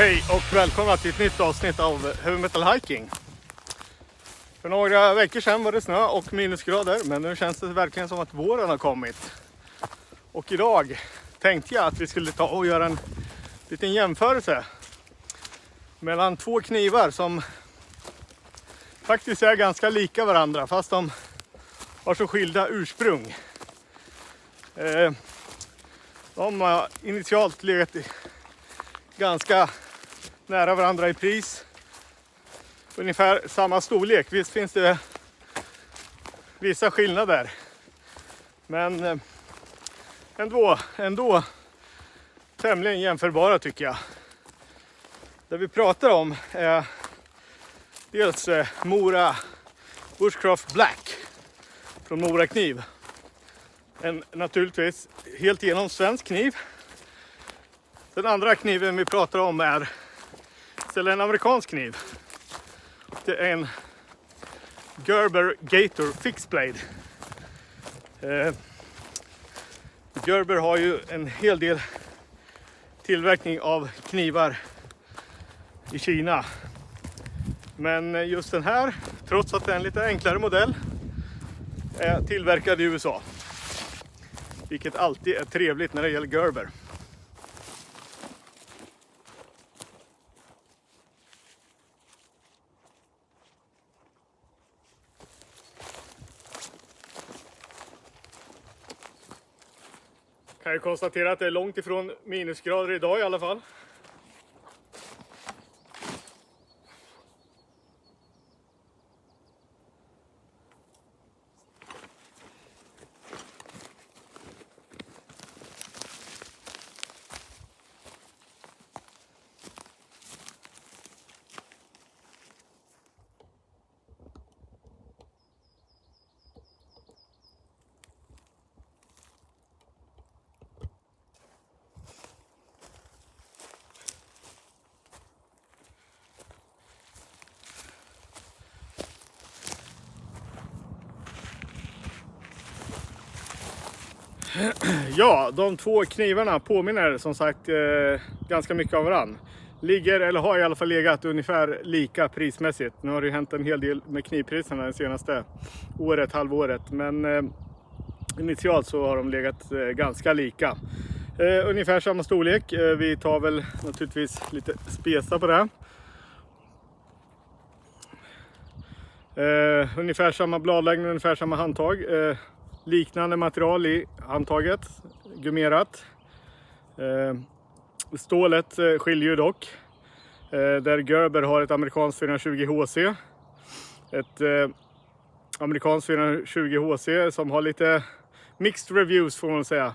Hej och välkomna till ett nytt avsnitt av Heavy Metal Hiking. För några veckor sedan var det snö och minusgrader, men nu känns det verkligen som att våren har kommit. Och idag tänkte jag att vi skulle ta och göra en liten jämförelse mellan två knivar som faktiskt är ganska lika varandra fast de har så skilda ursprung. De har initialt legat ganska nära varandra i pris. Ungefär samma storlek. Visst finns det vissa skillnader. Men ändå tämligen jämförbara tycker jag. Det vi pratar om är dels Mora Bushcraft Black från Mora kniv. En naturligtvis helt igenom svensk kniv. Den andra kniven vi pratar om är en amerikansk kniv. Det är en Gerber Gator Fixed Blade. Gerber har ju en hel del tillverkning av knivar i Kina. Men just den här, trots att det är en lite enklare modell, är tillverkad i USA. Vilket alltid är trevligt när det gäller Gerber. Kan jag konstatera att det är långt ifrån minusgrader idag i alla fall. Ja, de två knivarna påminner som sagt ganska mycket av varann. Ligger, eller har i alla fall legat ungefär lika prismässigt. Nu har det ju hänt en hel del med knivpriserna det senaste halvåret. Men initialt så har de legat ganska lika. Ungefär samma storlek. Vi tar väl naturligtvis lite spesa på det. Ungefär samma bladlängd, ungefär samma handtag. Liknande material i handtaget, gummerat. Stålet skiljer ju dock. Där Gerber har ett amerikanskt 420 HC. Ett amerikanskt 420 HC som har lite mixed reviews får man säga.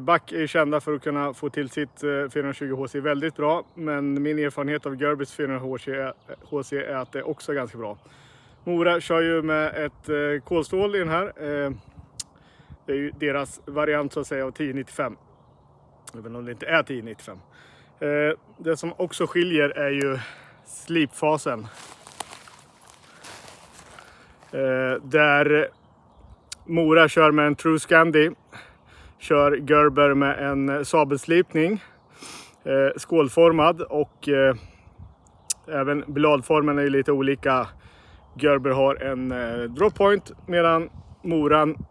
Back är kända för att kunna få till sitt 420 HC väldigt bra. Men min erfarenhet av Gerbers 420 HC är att det också är ganska bra. Mora kör ju med ett kolstål i den här. Det är ju deras variant så att säga av 1095. Även om det inte är 1095. Det som också skiljer är ju slipfasen. Där Mora kör med en True Scandi. Kör Gerber med en sabelslipning. Skålformad och även bladformen är ju lite olika. Gerber har en drop point medan Moran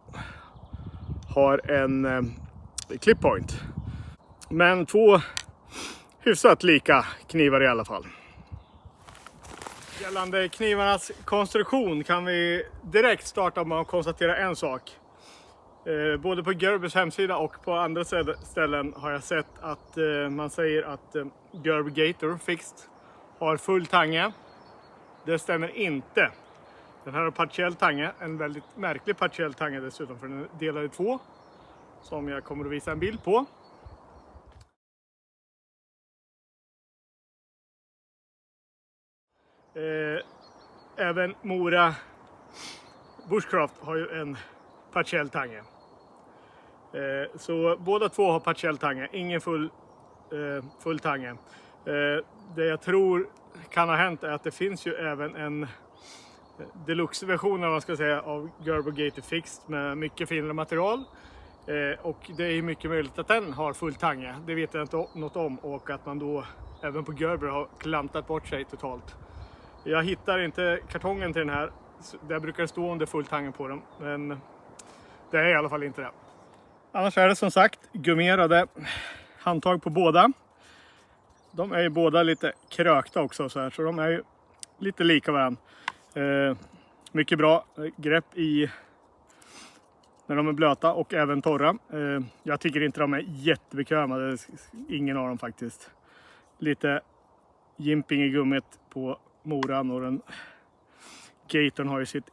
har en clip point. Men två hyfsat lika knivar i alla fall. Gällande knivarnas konstruktion kan vi direkt starta med att konstatera en sak. Både på Gerbers hemsida och på andra ställen har jag sett att man säger att Gerber Gator Fixed har full tange. Det stämmer inte. Den här har partiell tange, en väldigt märklig partiell tange dessutom för den är delad i två. Som jag kommer att visa en bild på. Även Mora Bushcraft har ju en partiell tange. Så båda två har partiell tange, ingen full tange. Det jag tror kan ha hänt är att det finns ju även en deluxe-version av Gerber Gator Fixed med mycket finare material. Och det är mycket möjligt att den har full tange. Det vet jag inte något om, och att man då även på Gerber har klantat bort sig totalt. Jag hittar inte kartongen till den här. Där brukar det stå om det är fulltangen på dem. Men det är i alla fall inte det. Annars är det som sagt gummerade handtag på båda. De är ju båda lite krökta också så här. Så de är ju lite lika varandra. Mycket bra grepp i när de är blöta och även torra. Jag tycker inte de är jättebekväma. Det är ingen av dem faktiskt. Lite jimping i gummit på moran och den Gatorn har ju sitt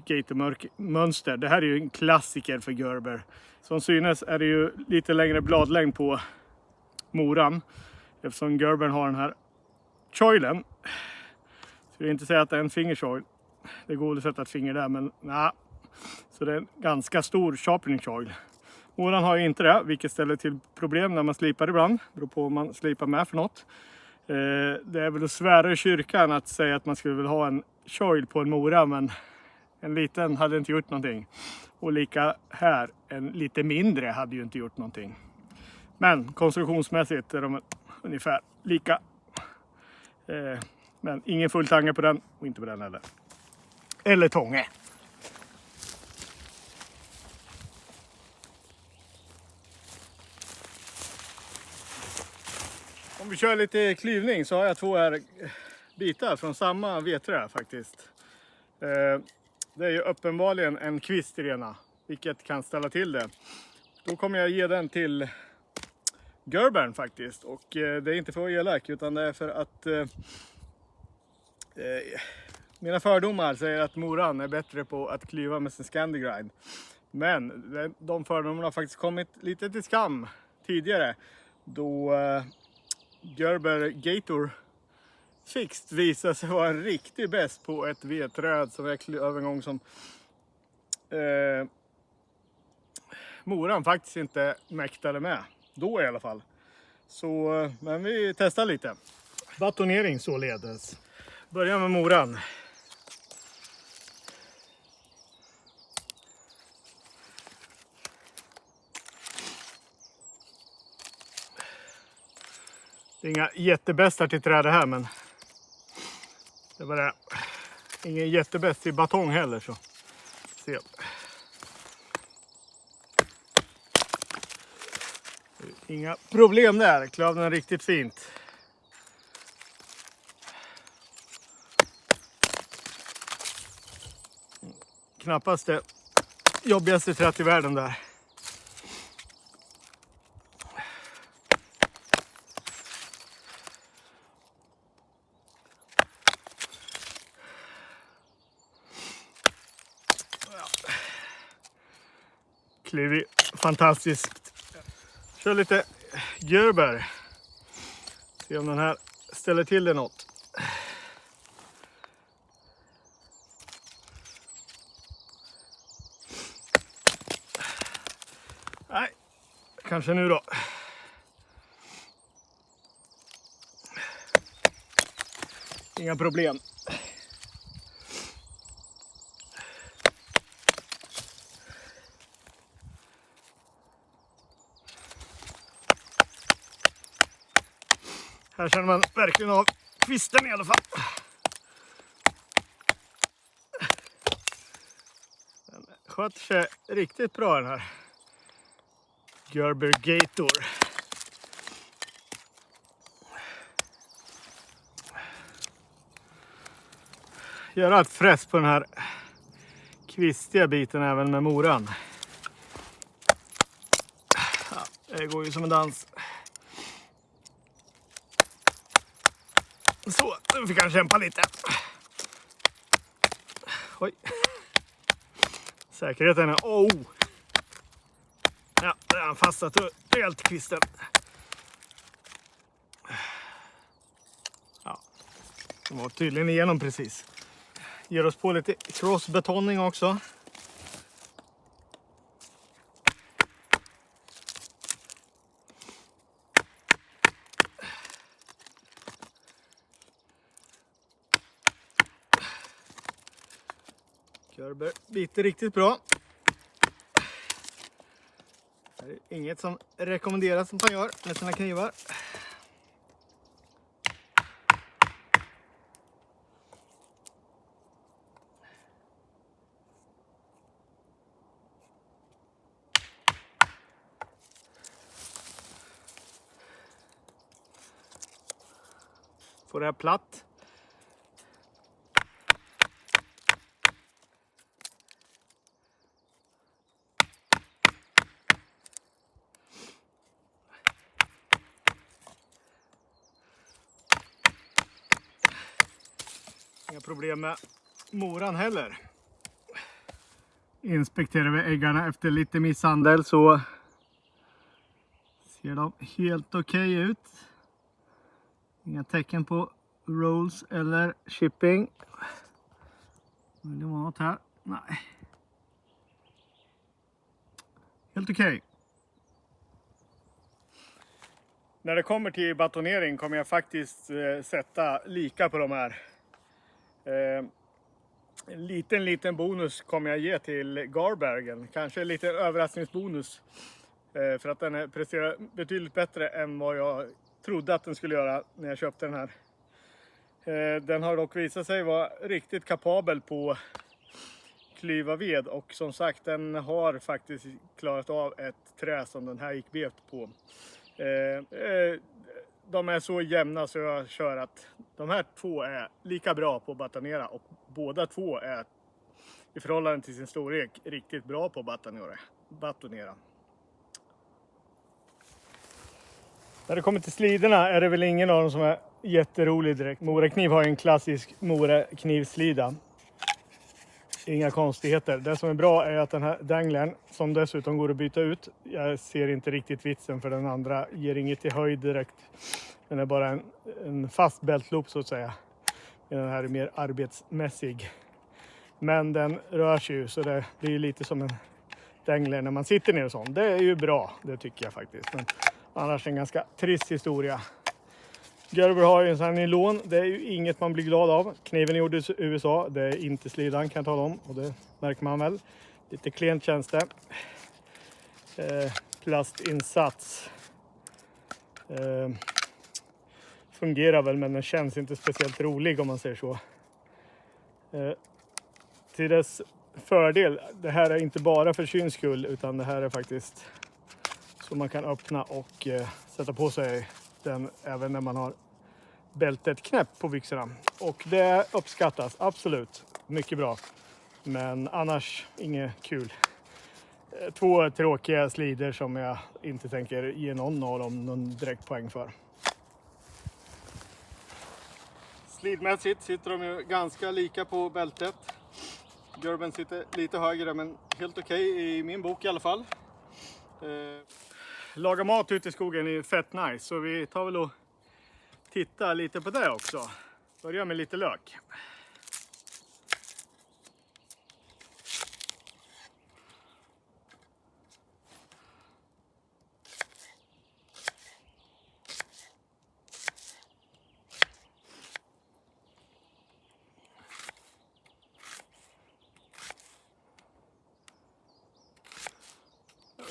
Gator-mönster. Det här är ju en klassiker för Gerber. Som synes är det ju lite längre bladlängd på moran. Eftersom Gerbern har den här choilen. Så det är inte säga att det är en fingerchoil. Det går att sätta ett finger där men nej. Så det är en ganska stor sharpening choil. Moran har ju inte det, vilket ställer till problem när man slipar ibland. Det beror på om man slipar med för något. Det är väl att svära i kyrkan att säga att man skulle vilja ha en choil på en mora, men en liten hade inte gjort någonting. Och lika här, en lite mindre hade ju inte gjort någonting. Men konstruktionsmässigt är de ungefär lika. Men ingen fulltange på den och inte på den heller. Eller tånge. Om vi kör lite klyvning så har jag två här bitar från samma vedträ faktiskt. Det är ju uppenbarligen en kvist i det ena, vilket kan ställa till det. Då kommer jag ge den till Gerbern faktiskt. Och det är inte för att vara elak utan det är för att mina fördomar säger att moran är bättre på att klyva med sin Scandi-grind. Men de fördomarna har faktiskt kommit lite till skam tidigare. Då Gerber Gator Fixed visade sig vara en riktig bäst på ett vedträd som jag klöv en gång som moran faktiskt inte mäktade med. Då i alla fall. Så, men vi testar lite. Batonering således. Börjar med moran. Det är inga jättebästar till träd här, men det var det. Ingen jättebäst i batong heller så. Se. Inga problem där. Klöv den riktigt fint. Knappast det jobbigaste träd i världen där. Klivig. Fantastiskt. Kör lite Gerber. Se om den här ställer till det något. Nej, kanske nu då. Inga problem. Här känner man verkligen av kvisten i alla fall. Den sköter sig riktigt bra den här Gerber Gator. Göra ett fräs på den här kvistiga biten även med moran. Ja, det går ju som en dans. Så, nu fick han kämpa lite. Oj. Säkerheten är... Oh! Ja, där har han fastnat helt kvisten. Ja, de var tydligen igenom precis. Ger oss på lite crossbetoning också. Gerber biter riktigt bra. Det är inget som rekommenderas som man gör med sina knivar. få det här platt. Inga problem med moran heller. Inspekterar vi äggarna efter lite misshandel så ser de helt okej ut. Inga tecken på rolls eller chipping. Vill det vara något här? Nej. Helt okej. När det kommer till batonering kommer jag faktiskt sätta lika på de här. En liten bonus kommer jag ge till Garbergen. Kanske en liten överraskningsbonus. För att den presterar betydligt bättre än vad jag trodde att den skulle göra när jag köpte den här. Den har dock visat sig vara riktigt kapabel på klyva ved. Och som sagt, den har faktiskt klarat av ett trä som den här gick bet på. De är så jämna så jag kör att de här två är lika bra på att batonera. Och båda två är i förhållande till sin storlek riktigt bra på att batonera. När det kommer till slidorna är det väl ingen av dem som är jätterolig direkt. Morakniv har ju en klassisk moraknivslida. Inga konstigheter. Det som är bra är att den här danglern, som dessutom går att byta ut. Jag ser inte riktigt vitsen för den andra ger inget i höjd direkt. Den är bara en fast bältloop så att säga. Den här är mer arbetsmässig. Men den rör sig ju så det blir lite som en dangler när man sitter ner och sånt. Det är ju bra, det tycker jag faktiskt. Men annars en ganska trist historia. Gerber har ju en sån här nylon. Det är ju inget man blir glad av. Kniven gjordes i USA. Det är inte slidan kan jag tala om. Och det märker man väl. Lite klent känns det. Plastinsats. Fungerar väl men den känns inte speciellt rolig om man säger så. Till dess fördel. Det här är inte bara för syns skull utan det här är faktiskt så man kan öppna och sätta på sig den även när man har bältet knäpp på byxorna. Och det uppskattas absolut. Mycket bra. Men annars inget kul. Två tråkiga slider som jag inte tänker ge någon av dem någon direkt poäng för. Slidmässigt sitter de ju ganska lika på bältet. Gerben sitter lite högre men helt okej i min bok i alla fall. Laga mat ute i skogen är fett nice så vi tar väl och tittar lite på det också. Börjar med lite lök.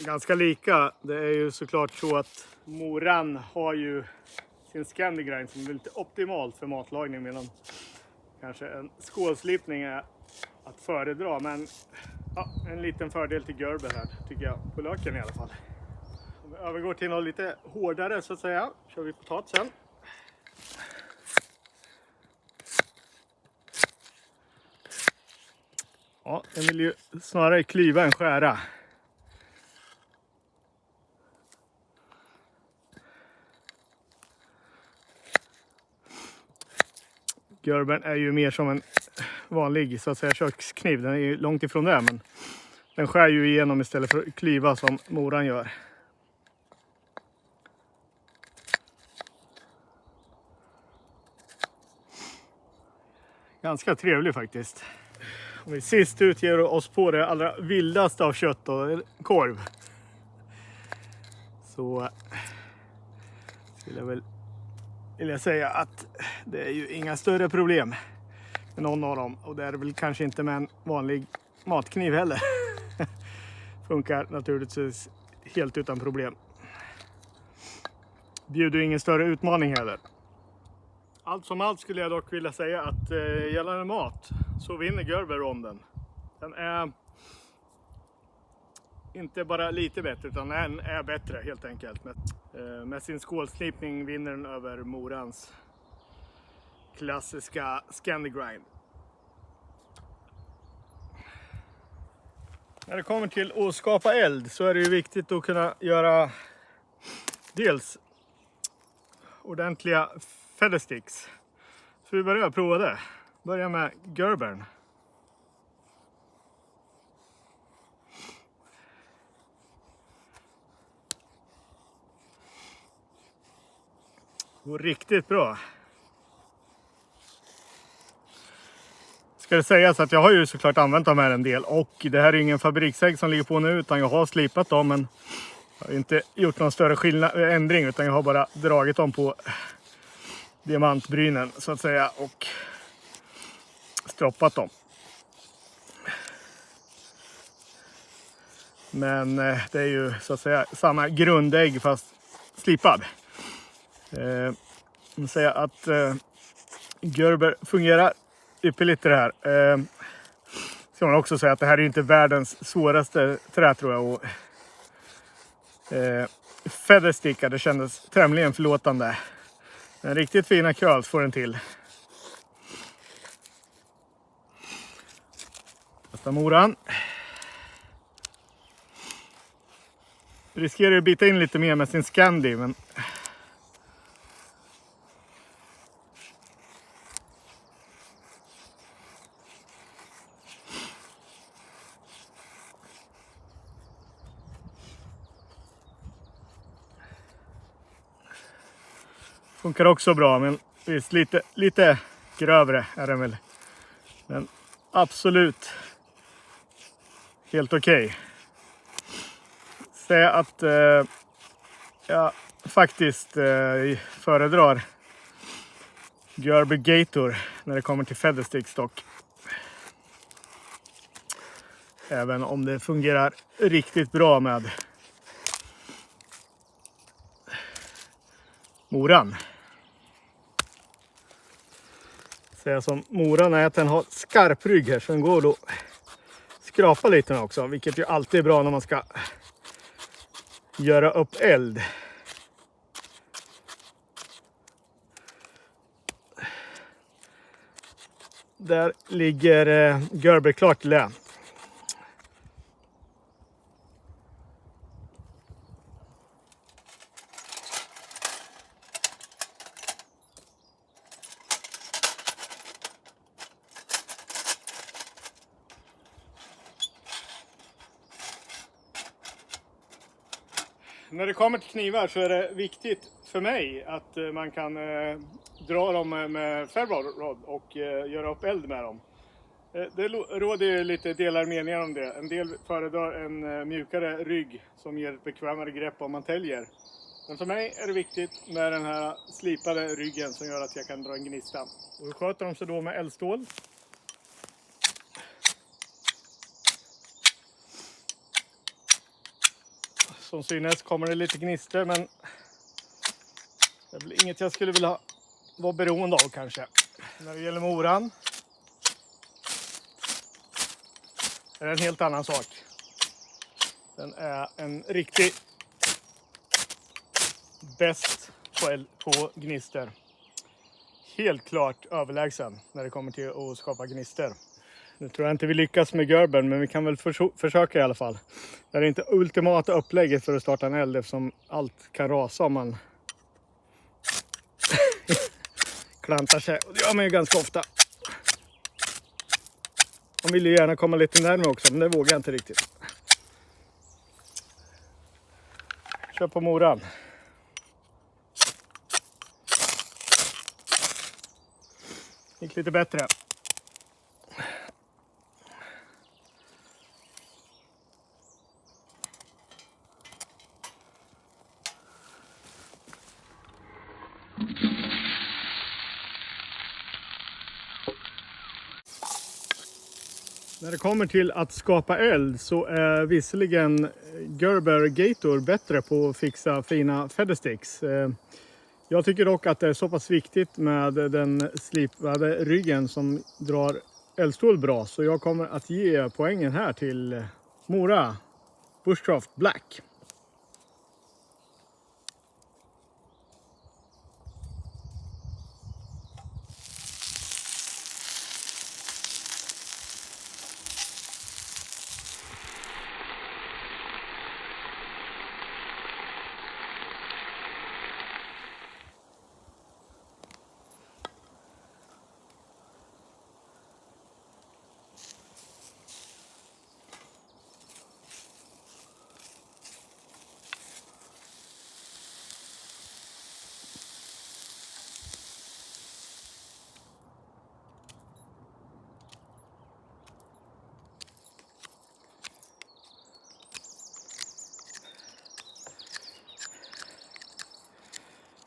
Ganska lika. Det är ju såklart så att moran har ju sin Scandi-grind som är lite optimalt för matlagning medan kanske en skålslipning är att föredra. Men ja, en liten fördel till Gerber här tycker jag på löken i alla fall. Om vi övergår till något lite hårdare så att säga kör vi potatisen. Ja, den vill ju snarare klyva än skära. Gerben är ju mer som en vanlig så att säga kökskniv. Den är ju långt ifrån det men den skär ju igenom istället för att klyva som moran gör. Ganska trevlig faktiskt. Om vi sist ut ger oss på det allra vildaste av kött och korv. Så skulle jag väl vilja säga att det är ju inga större problem med någon av dem. Och det är väl kanske inte med en vanlig matkniv heller. Funkar naturligtvis helt utan problem. Bjuder ingen större utmaning heller. Allt som allt skulle jag dock vilja säga att gällande mat så vinner Gerber ronden. Den är inte bara lite bättre utan den är bättre helt enkelt. Med sin skålslipning vinner den över morans. klassiska Scandi Grind. När det kommer till att skapa eld så är det ju viktigt att kunna göra dels ordentliga feather sticks. Så vi börjar prova det. Börjar med Gerbern. Går riktigt bra. Ska det sägas att jag har ju såklart använt dem här en del. Och det här är ingen fabriksägg som ligger på nu, utan jag har slipat dem. Men jag har inte gjort någon större ändring, utan jag har bara dragit dem på diamantbrynen så att säga. Och stroppat dem. Men det är ju så att säga samma grundägg fast slipad. Jag säga att Gerber fungerar ypperligt i det här. Ska man också säga att det här är inte världens svåraste trä tror jag. Och featherstickar, det kändes tämligen förlåtande. En riktigt fina curls får den till. Testa moran. Riskerar att bita in lite mer med sin Scandi, men funkar också bra, men visst lite grövre är den väl. Men absolut helt okej. Säga att jag faktiskt föredrar Gerber Gator när det kommer till feather sticks dock. Även om det fungerar riktigt bra med moran. Säga som moran är att den har skarp rygg här, så den går då skrapa lite också, vilket ju alltid är bra när man ska göra upp eld. Där ligger Gerber klart till det. När det kommer till knivar så är det viktigt för mig att man kan dra dem med ferrorod och göra upp eld med dem. Det råder ju lite delade meningar om det. En del föredrar en mjukare rygg som ger ett bekvämare grepp om man täljer. Men för mig är det viktigt med den här slipade ryggen som gör att jag kan dra en gnista. Och hur sköter de sig då med eldstål? Som synes kommer det lite gnister, men det är väl inget jag skulle vilja vara beroende av kanske. När det gäller moran är det en helt annan sak. Den är en riktig bäst på gnister. Helt klart överlägsen när det kommer till att skapa gnister. Nu tror jag inte vi lyckas med Gerbern, men vi kan väl försöka i alla fall. Det är inte ultimata upplägget för att starta en eld, eftersom allt kan rasa om man klantar sig. Och det gör man ju ganska ofta. Man vill ju gärna komma lite närmare också, men det vågar jag inte riktigt. Kör på moran. Gick lite bättre. När det kommer till att skapa eld så är visserligen Gerber Gator bättre på att fixa fina feather sticks. Jag tycker dock att det är så pass viktigt med den slipade ryggen som drar eldstål bra, så jag kommer att ge poängen här till Mora Bushcraft Black.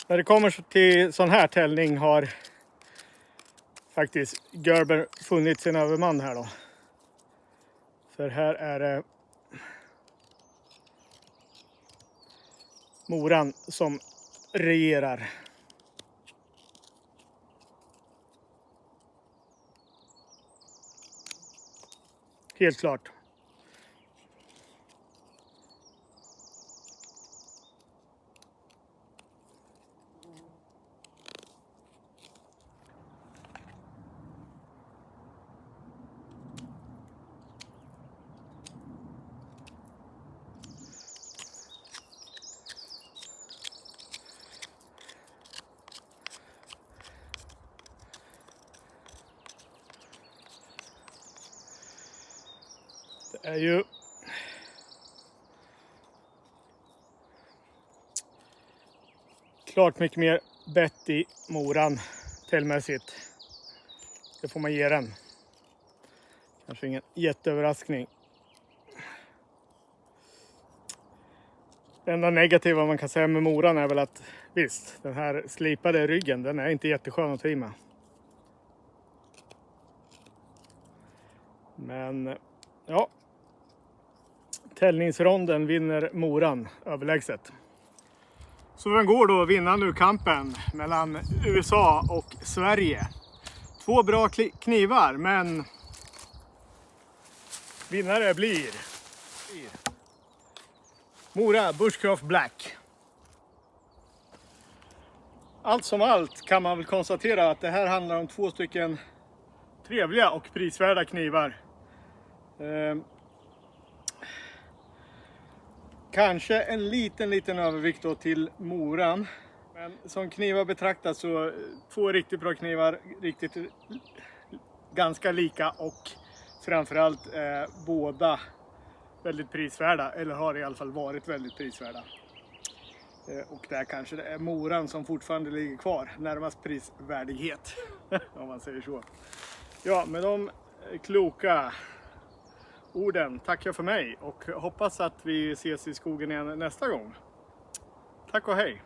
När det kommer till sån här täljning har faktiskt Gerber funnit sin överman här då. För här är det moran som regerar. Helt klart. Det är ju klart mycket mer bett i moran täljmässigt. Det får man ge den. Kanske ingen jätteöverraskning. Det enda negativa man kan säga med moran är väl att visst, den här slipade ryggen, den är inte jätteskön att trimma. Men ja, täljningsronden vinner moran överlägset. Så vem går då att vinna nu kampen mellan USA och Sverige? Två bra knivar, men vinnare blir Mora Bushcraft Black. Allt som allt kan man väl konstatera att det här handlar om två stycken trevliga och prisvärda knivar. Kanske en liten övervikt då till moran. Men som knivar betraktat så två riktigt bra knivar, ganska lika och framförallt båda väldigt prisvärda, eller har i alla fall varit väldigt prisvärda. Och där kanske det är moran som fortfarande ligger kvar, närmast prisvärdighet om man säger så. Ja, med de kloka orden tackar jag för mig och hoppas att vi ses i skogen igen nästa gång. Tack och hej!